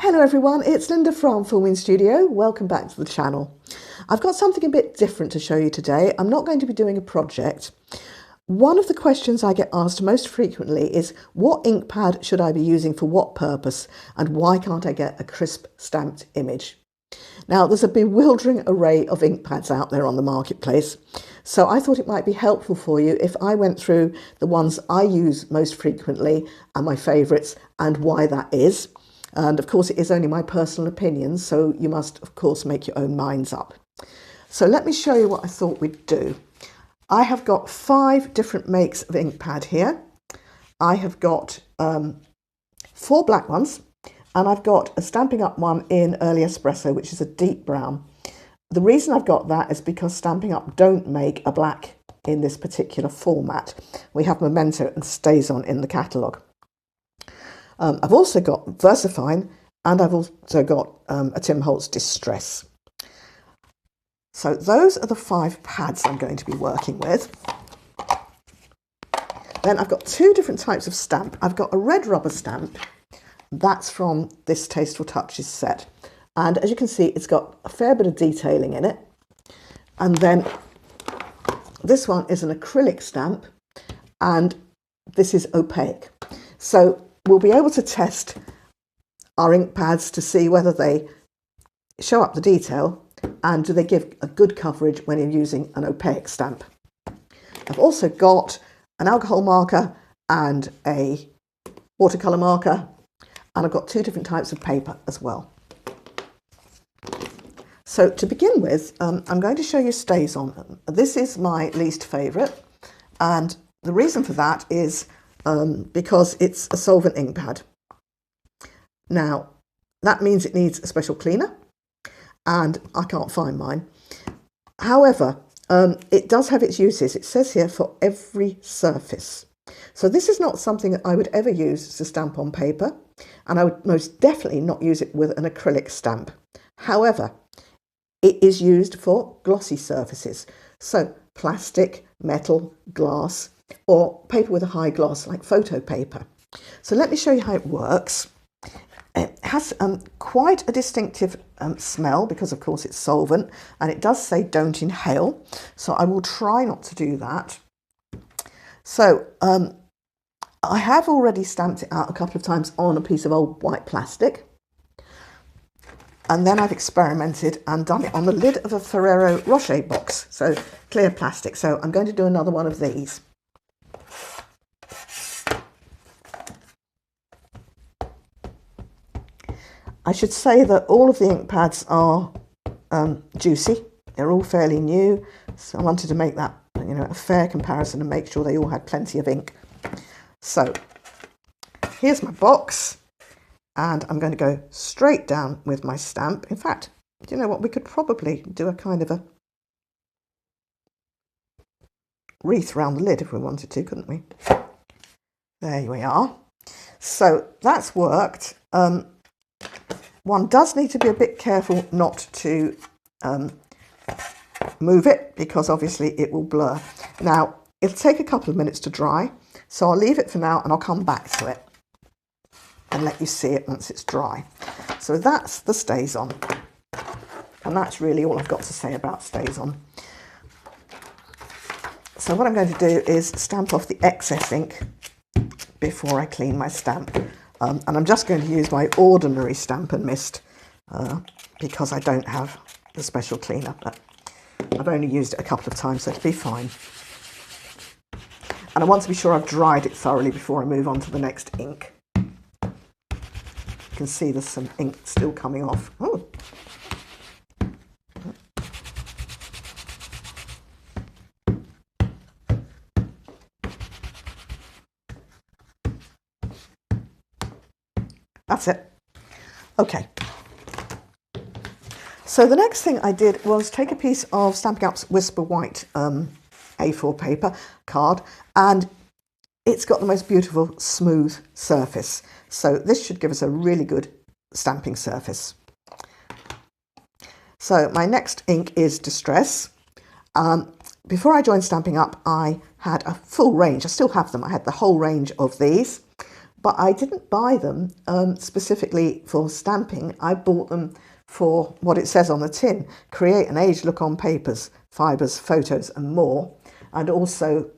Hello everyone, it's Linda from Filming Studio. Welcome back to the channel. I've got something a bit different to show you today. I'm not going to be doing a project. One of the questions I get asked most frequently is what ink pad should I be using for what purpose, and why can't I get a crisp stamped image? Now, there's a bewildering array of ink pads out there on the marketplace, so I thought it might be helpful for you if I went through the ones I use most frequently and my favourites and why that is. And of course, it is only my personal opinion, so you must, of course, make your own minds up. So let me show you what I thought we'd do. I have got 5 different makes of ink pad here. I have got 4 black ones, and I've got a Stampin' Up one in Early Espresso, which is a deep brown. The reason I've got that is because Stampin' Up don't make a black in this particular format. We have Memento and StazOn in the catalogue. I've also got VersaFine, and I've also got a Tim Holtz Distress. So those are the 5 pads I'm going to be working with. Then I've got 2 different types of stamp. I've got a red rubber stamp. That's from this Tasteful Touches set. And as you can see, it's got a fair bit of detailing in it. And then this one is an acrylic stamp, and this is opaque. So we'll be able to test our ink pads to see whether they show up the detail and do they give a good coverage when you're using an opaque stamp. I've also got an alcohol marker and a watercolour marker, and I've got 2 different types of paper as well. So to begin with, I'm going to show you StazOn. This is my least favourite, and the reason for that is because it's a solvent ink pad. Now, that means it needs a special cleaner, and I can't find mine. However, it does have its uses. It says here for every surface. So this is not something that I would ever use to stamp on paper, and I would most definitely not use it with an acrylic stamp. However, it is used for glossy surfaces, so plastic, metal, glass, or paper with a high gloss like photo paper. So let me show you how it works. It has quite a distinctive smell because, of course, it's solvent, and it does say don't inhale, so I will try not to do that. So I have already stamped it out a couple of times on a piece of old white plastic, and then I've experimented and done it on the lid of a Ferrero Rocher box, so clear plastic. So I'm going to do another one of these. I should say that all of the ink pads are juicy. They're all fairly new, so I wanted to make that, a fair comparison and make sure they all had plenty of ink. So here's my box, and I'm going to go straight down with my stamp. In fact, you know what, we could probably do a kind of a wreath around the lid if we wanted to, couldn't we? There we are. So that's worked. One does need to be a bit careful not to move it, because obviously it will blur. Now, it'll take a couple of minutes to dry, so I'll leave it for now and I'll come back to it and let you see it once it's dry. So that's the StazOn, and that's really all I've got to say about StazOn. So what I'm going to do is stamp off the excess ink before I clean my stamp. And I'm just going to use my ordinary Stampin' Mist because I don't have the special cleaner. But I've only used it a couple of times, so it'll be fine. And I want to be sure I've dried it thoroughly before I move on to the next ink. You can see there's some ink still coming off. Oh. That's it. Okay. So the next thing I did was take a piece of Stampin' Up's Whisper White A4 paper card, and it's got the most beautiful smooth surface. So this should give us a really good stamping surface. So my next ink is Distress. Before I joined Stampin' Up, I had a full range. I still have them. I had the whole range of these. but I didn't buy them specifically for stamping. I bought them for what it says on the tin: create an aged look on papers, fibres, photos and more, and also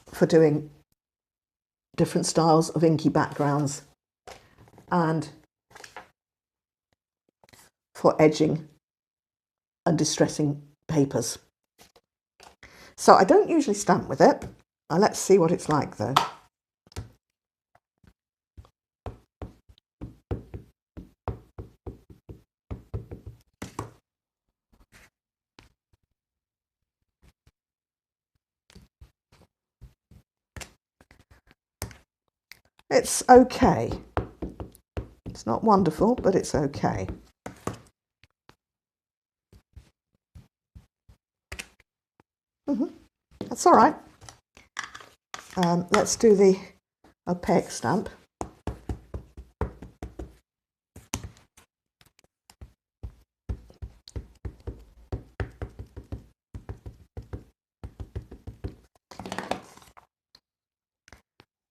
for doing different styles of inky backgrounds and for edging and distressing papers. So I don't usually stamp with it. Let's see what it's like though. It's okay. It's not wonderful, but it's okay. That's all right. Let's do the opaque stamp.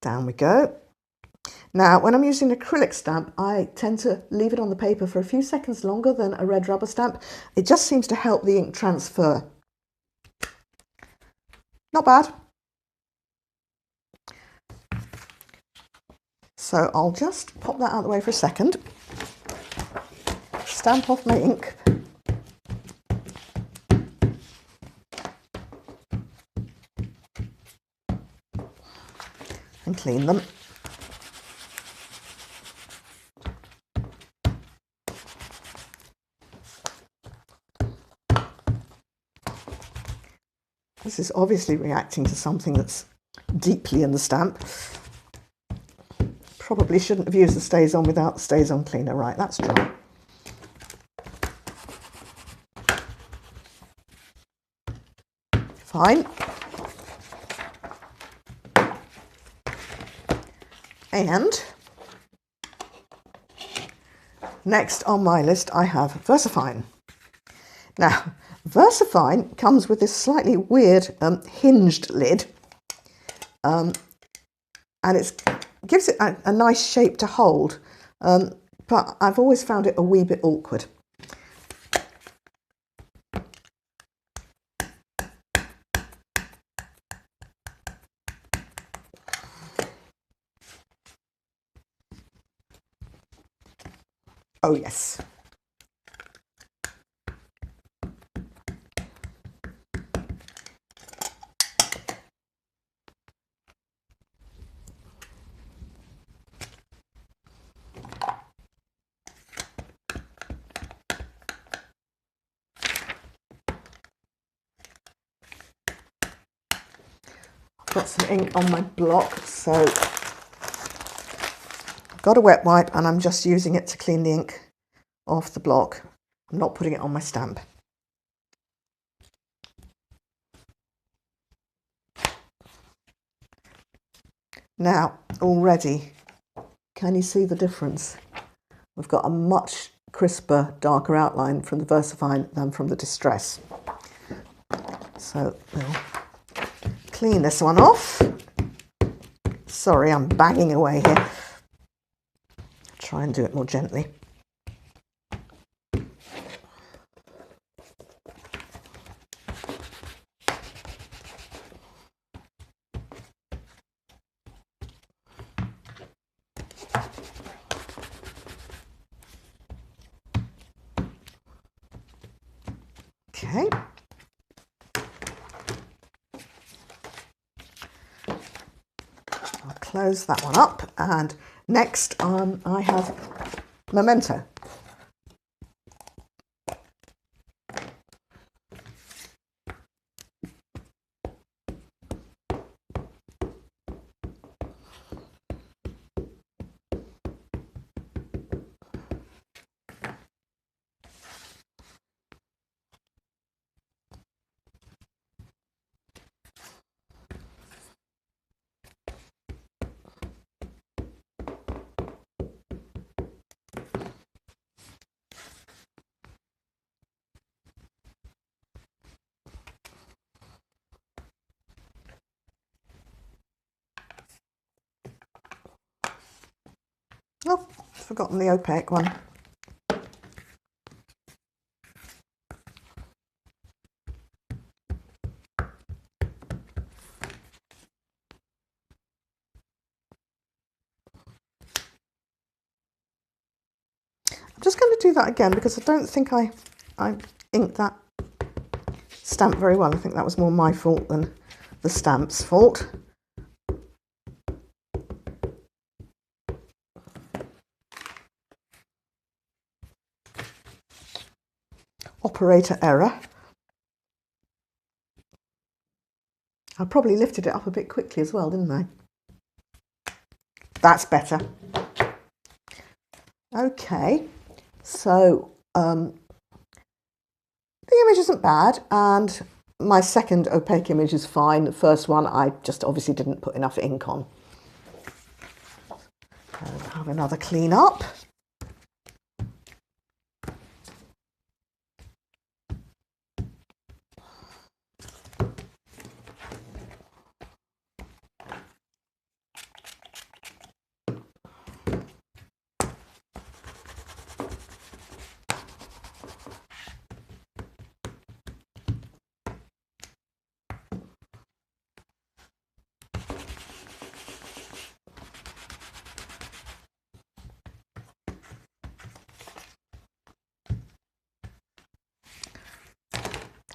Down we go. Now, when I'm using an acrylic stamp, I tend to leave it on the paper for a few seconds longer than a red rubber stamp. It just seems to help the ink transfer. Not bad. So I'll just pop that out of the way for a second. Stamp off my ink. And clean them. This is obviously reacting to something that's deeply in the stamp. Probably shouldn't have used the StazOn without the StazOn cleaner. Right, that's dry. Fine. And next on my list I have VersaFine. Now, VersaFine comes with this slightly weird hinged lid, and it gives it a nice shape to hold, but I've always found it a wee bit awkward. Oh yes. Got some ink on my block, so I've got a wet wipe and I'm just using it to clean the ink off the block. I'm not putting it on my stamp. Now, already, can you see the difference? We've got a much crisper, darker outline from the VersaFine than from the Distress. So we'll clean this one off. Sorry, I'm banging away here. Try and do it more gently. Okay. I'll close that one up, and next I have Memento. Oh, forgotten the opaque one. I'm just going to do that again because I don't think I inked that stamp very well. I think that was more my fault than the stamp's fault. Operator error. I probably lifted it up a bit quickly as well, didn't I? That's better. Okay, so the image isn't bad, and my second opaque image is fine. The first one I just obviously didn't put enough ink on. I'll have another clean up.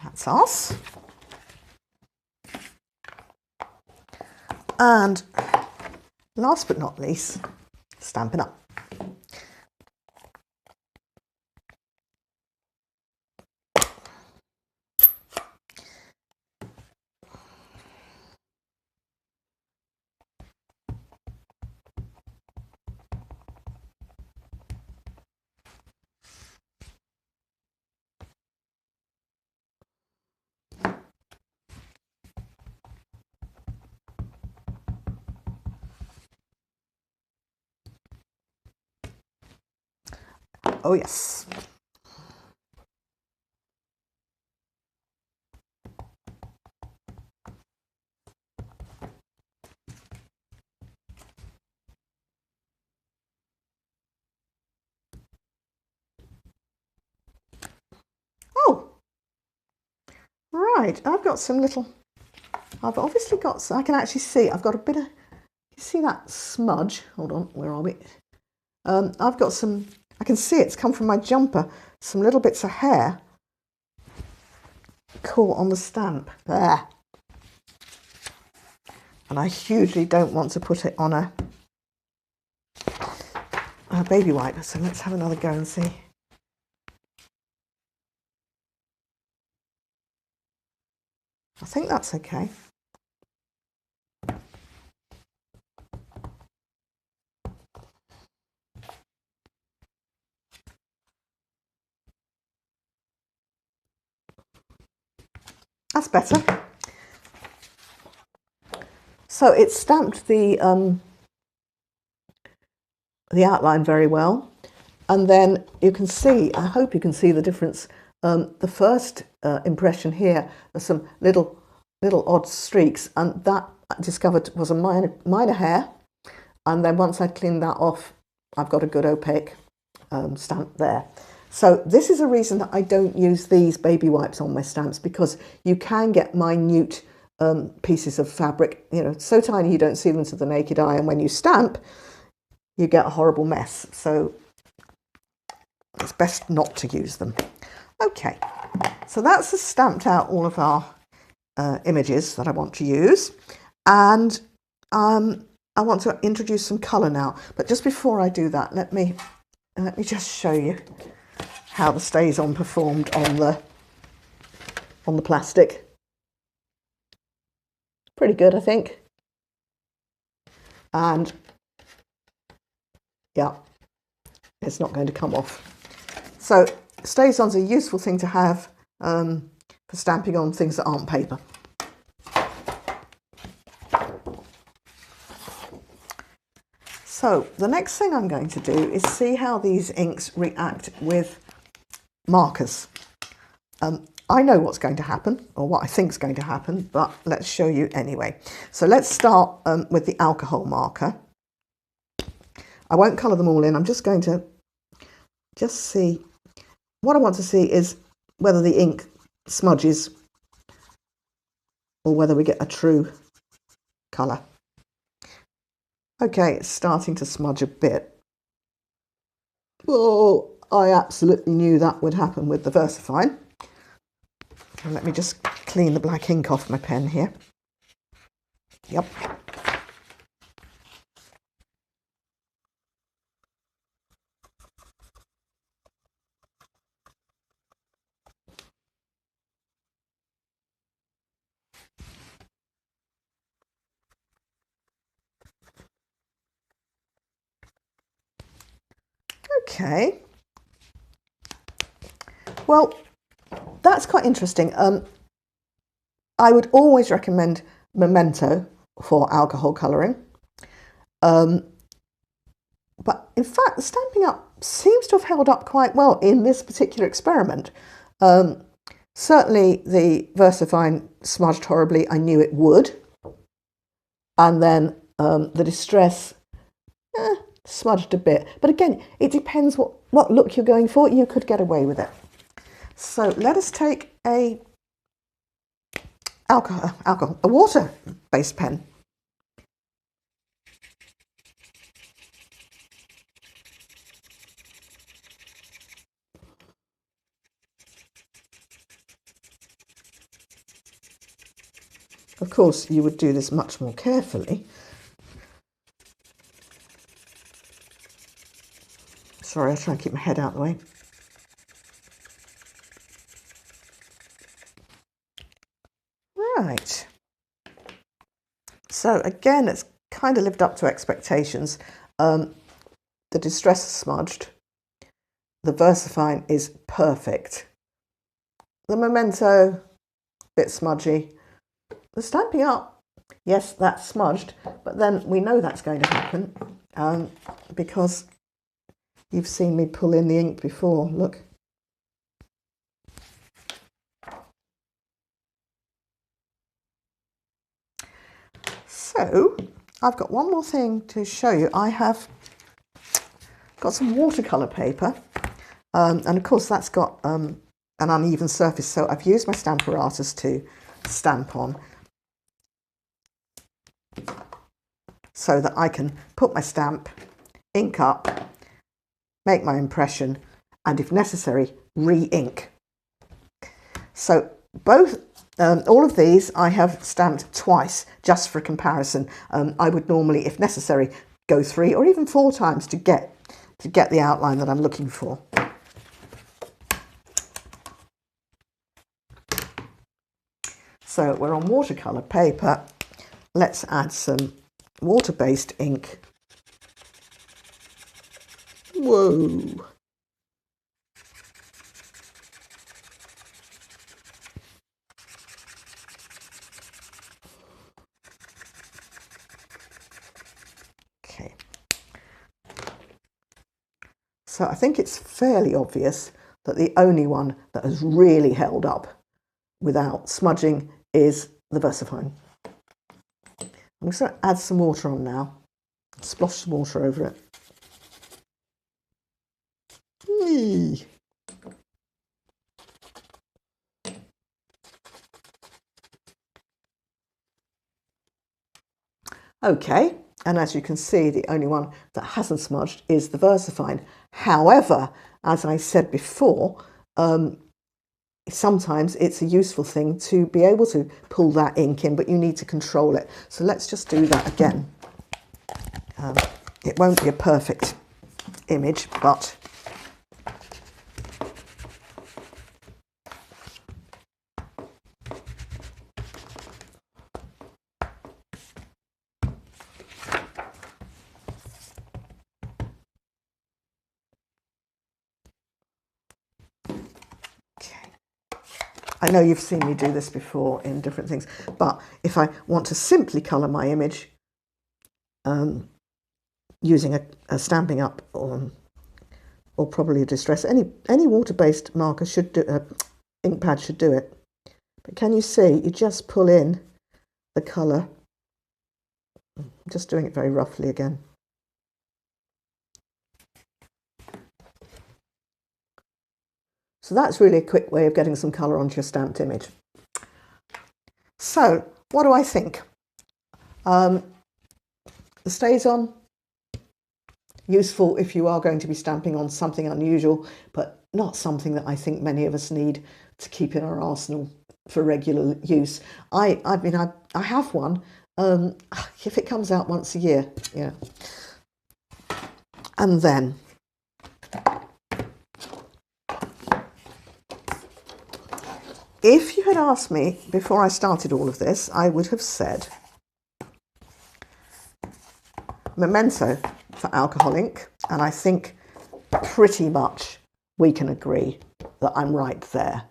That's us. And last but not least, Stampin' Up. Oh yes. Oh, right, I've got some little, I've obviously got, I can actually see, I've got a bit of, you see that smudge? Hold on, where are we? I've got some, I can see it's come from my jumper, some little bits of hair caught on the stamp there. And I hugely don't want to put it on a baby wipe, so let's have another go and see. I think that's okay. That's better. So it stamped the outline very well, and then you can see, I hope you can see the difference. The first impression here, there's some little odd streaks, and that I discovered was a minor hair, and then once I'd cleaned that off, I've got a good opaque stamp there. So this is a reason that I don't use these baby wipes on my stamps, because you can get minute pieces of fabric, you know, so tiny you don't see them to the naked eye, and when you stamp, you get a horrible mess. So it's best not to use them. Okay, so that's stamped out all of our images that I want to use, and I want to introduce some colour now. But just before I do that, let me just show you how the StazOn performed on the plastic. Pretty good, I think. And yeah, it's not going to come off. So StazOn's a useful thing to have for stamping on things that aren't paper. So the next thing I'm going to do is see how these inks react with markers. I know what's going to happen, or what I think is going to happen, but let's show you anyway. So let's start with the alcohol marker. I won't colour them all in. I'm just going to see. What I want to see is whether the ink smudges or whether we get a true colour. Okay, it's starting to smudge a bit. Oh, I absolutely knew that would happen with the VersaFine. And let me just clean the black ink off my pen here. Yep. Okay. Well, that's quite interesting. I would always recommend Memento for alcohol colouring. But in fact, the Stampin' Up! Seems to have held up quite well in this particular experiment. Certainly the VersaFine smudged horribly. I knew it would. And then the Distress smudged a bit. But again, it depends what look you're going for. You could get away with it. So let us take a water-based pen. Of course, you would do this much more carefully. Sorry, I'll try and keep my head out of the way. Right. So again, it's kind of lived up to expectations. The Distress is smudged. The VersaFine is perfect. The Memento, a bit smudgy. The Stampin' Up, yes, that's smudged, but then we know that's going to happen because you've seen me pull in the ink before. Look. So I've got one more thing to show you. I have got some watercolour paper, and of course that's got an uneven surface, so I've used my Stamparatus to stamp on so that I can put my stamp, ink up, make my impression, and if necessary, re-ink. So all of these I have stamped twice just for comparison. I would normally, if necessary, go 3 or even 4 times to get the outline that I'm looking for. So we're on watercolour paper. Let's add some water-based ink. Whoa! Okay. So I think it's fairly obvious that the only one that has really held up without smudging is the VersaFine. I'm just going to add some water on now. Splosh some water over it. Eee. Okay, and as you can see, the only one that hasn't smudged is the VersaFine. However, as I said before, sometimes it's a useful thing to be able to pull that ink in, but you need to control it. So let's just do that again. It won't be a perfect image, but I know you've seen me do this before in different things, but if I want to simply colour my image using a Stampin' Up or probably a Distress, any water-based marker should do, ink pad should do it. But can you see, you just pull in the colour. I'm just doing it very roughly again. So that's really a quick way of getting some colour onto your stamped image. So what do I think? The StazOn, useful if you are going to be stamping on something unusual, but not something that I think many of us need to keep in our arsenal for regular use. I have one. If it comes out once a year, yeah. And then if you had asked me before I started all of this, I would have said Memento for alcohol ink, and I think pretty much we can agree that I'm right there.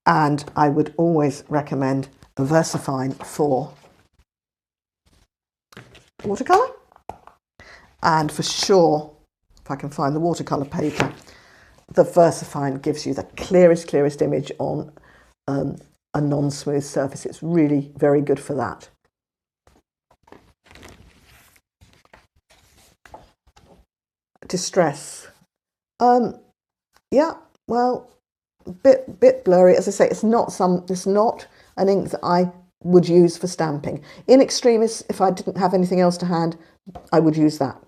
And I would always recommend VersaFine for watercolour, and for sure, if I can find the watercolour paper, the VersaFine gives you the clearest image on a non-smooth surface. It's really very good for that. Distress. Yeah, well, bit blurry. As I say, it's not an ink that I would use for stamping. In extremis, if I didn't have anything else to hand, I would use that.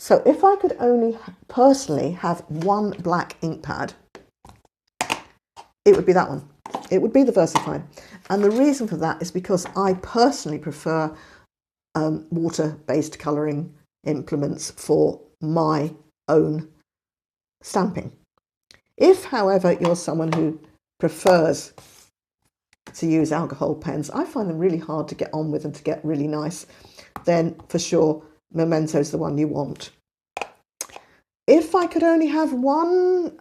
So if I could only personally have one black ink pad, it would be that one. It would be the VersaFine. And the reason for that is because I personally prefer water-based colouring implements for my own stamping. If, however, you're someone who prefers to use alcohol pens, I find them really hard to get on with and to get really nice, then for sure Memento's the one you want. If I could only have one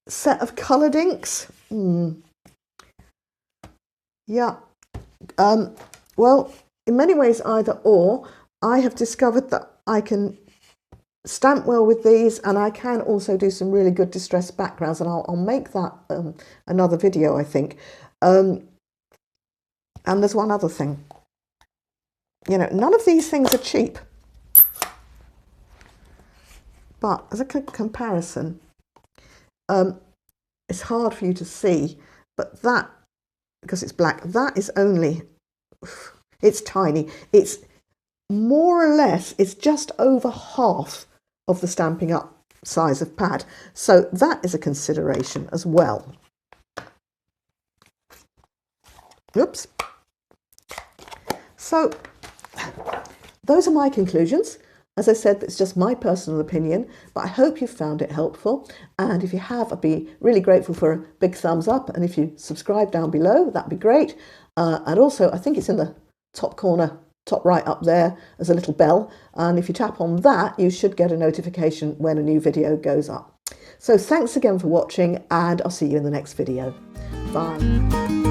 set of coloured inks, yeah, well, in many ways either or. I have discovered that I can stamp well with these, and I can also do some really good distressed backgrounds, and I'll make that another video, I think. And there's one other thing. You know, none of these things are cheap, but as a comparison, it's hard for you to see, but that, because it's black, that is only, it's tiny. It's more or less, it's just over half of the Stampin' Up size of pad. So that is a consideration as well. Oops. So those are my conclusions. As I said, it's just my personal opinion, but I hope you found it helpful. And if you have, I'd be really grateful for a big thumbs up. And if you subscribe down below, that'd be great. And also, I think it's in the top corner, top right up there, as a little bell. And if you tap on that, you should get a notification when a new video goes up. So thanks again for watching, and I'll see you in the next video. Bye.